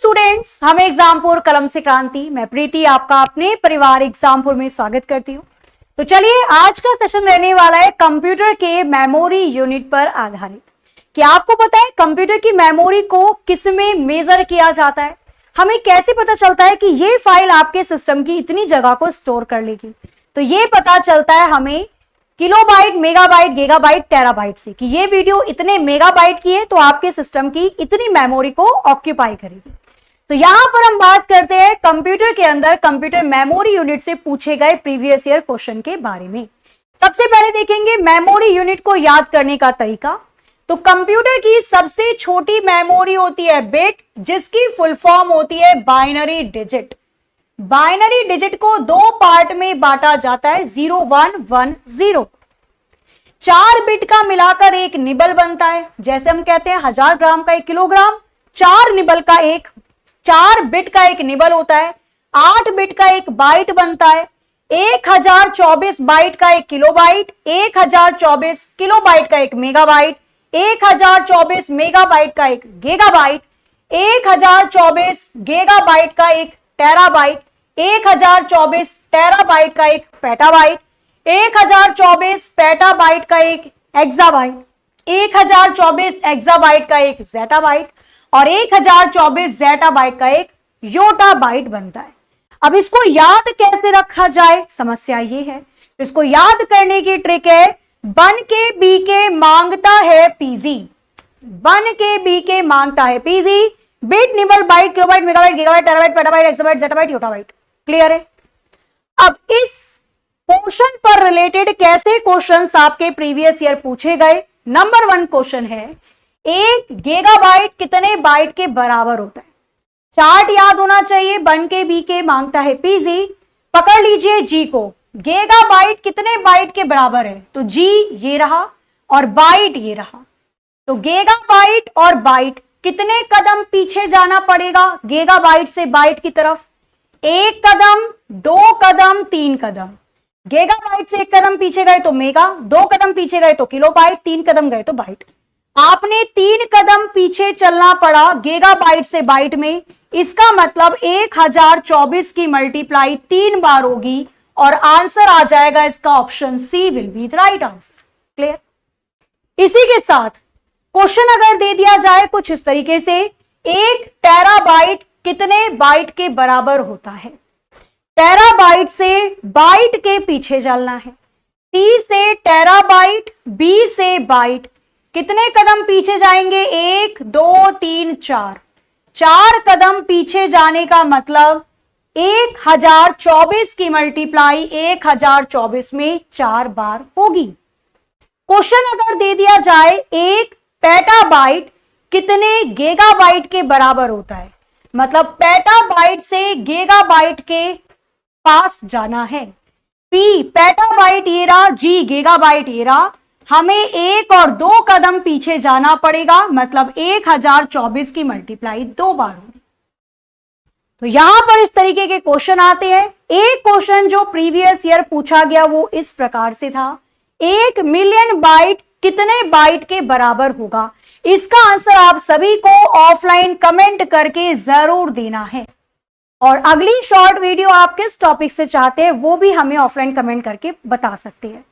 Students, हम एग्जामपुर कलम से क्रांति, मैं प्रीति आपका अपने परिवार एग्जामपुर में स्वागत करती हूँ। तो चलिए, आज का सेशन रहने वाला है कंप्यूटर के मेमोरी यूनिट पर आधारित। क्या आपको पता है कंप्यूटर की मेमोरी को किसमें मेजर किया जाता है? हमें कैसे पता चलता है कि ये फाइल आपके सिस्टम की इतनी जगह को स्टोर कर लेगी? तो ये पता चलता है हमें किलोबाइट, मेगाबाइट, गीगाबाइट, टेराबाइट से कि ये वीडियो इतने मेगाबाइट की है तो आपके सिस्टम की इतनी मेमोरी को ऑक्यूपाई करेगी। तो यहां पर हम बात करते हैं कंप्यूटर के अंदर कंप्यूटर मेमोरी यूनिट से पूछे गए प्रीवियस ईयर क्वेश्चन के बारे में। सबसे पहले देखेंगे मेमोरी यूनिट को याद करने का तरीका। तो कंप्यूटर की सबसे छोटी मेमोरी होती है बिट, जिसकी फुल फॉर्म होती है बाइनरी डिजिट। बाइनरी डिजिट को दो पार्ट में बांटा जाता है, 0 1 1 0। 4 बिट का मिलाकर एक निबल बनता है। जैसे हम कहते हैं 1000 ग्राम का 1 किलोग्राम, 4 बिट का एक निबल होता है। 8 बिट का एक बाइट बनता है। 1024 बाइट का 1 किलोबाइट, 1024 किलोबाइट का 1 मेगाबाइट, 1024 मेगाबाइट का 1 गीगाबाइट, 1024 गीगाबाइट का 1 टेराबाइट, 1024 टेराबाइट का 1 पेटाबाइट, 1024 पेटाबाइट का 1 एक्साबाइट, 1024 एक्साबाइट का 1 ज़ेटाबाइट और 1024 ज़ेटाबाइट का 1 योटाबाइट बनता है। अब इसको याद कैसे रखा जाए, समस्या ये है। इसको याद करने की ट्रिक है, बन के बी के मांगता है पीजी। बन के बी के मांगता है PG. Bit, nibble, byte, kilobyte, megabyte, gigabyte, terabyte, petabyte, exabyte, zettabyte, yottabyte. Clear है? अब इस क्वेश्चन पर रिलेटेड कैसे क्वेश्चंस आपके प्रीवियस ईयर पूछे गए? नंबर 1 क्वेश्चन है, 1 गीगाबाइट कितने बाइट के बराबर होता है? चार्ट याद होना चाहिए। बन के बी के मांगता है पीजी। पकड़ लीजिए जी को। गीगाबाइट कितने बाइट के बराबर है? तो जी ये रहा और बाइट ये रहा। तो गीगाबाइट और बाइट कितने कदम पीछे जाना पड़ेगा गीगाबाइट से बाइट की तरफ? 1 कदम, 2 कदम, 3 कदम। गीगाबाइट से 1 कदम पीछे गए तो मेगा, 2 कदम पीछे गए तो किलोबाइट, 3 कदम गए तो बाइट। आपने 3 कदम पीछे चलना पड़ा गीगाबाइट से बाइट में। इसका मतलब 1024 की मल्टीप्लाई 3 बार होगी और आंसर आ जाएगा इसका option C will be the right answer. Clear? इसी के साथ क्वेश्चन अगर दे दिया जाए कुछ इस तरीके से, 1 टेराबाइट कितने बाइट के बराबर होता है? टेराबाइट से बाइट के पीछे चलना है। टी से टेराबाइट, बी से बाइट, कितने कदम पीछे जाएंगे? 1 2 3 4। 4 कदम पीछे जाने का मतलब 1024 की मल्टीप्लाई 1024 में 4 बार होगी। क्वेश्चन अगर दे दिया जाए, 1 पेटाबाइट कितने गीगाबाइट के बराबर होता है? मतलब पेटाबाइट से गीगाबाइट के पास जाना है। पी पेटाबाइट ये रहा, जी गीगाबाइट ये रहा। हमें 1 और 2 कदम पीछे जाना पड़ेगा, मतलब 1024 की मल्टीप्लाई 2 बार होगी। तो यहां पर इस तरीके के क्वेश्चन आते हैं। एक क्वेश्चन जो प्रीवियस ईयर पूछा गया वो इस प्रकार से था, 1 मिलियन बाइट कितने बाइट के बराबर होगा? इसका आंसर आप सभी को ऑफलाइन कमेंट करके जरूर देना है। और अगली शॉर्ट वीडियो आप किस टॉपिक से चाहते हैं वो भी हमें ऑफलाइन कमेंट करके बता सकते हैं।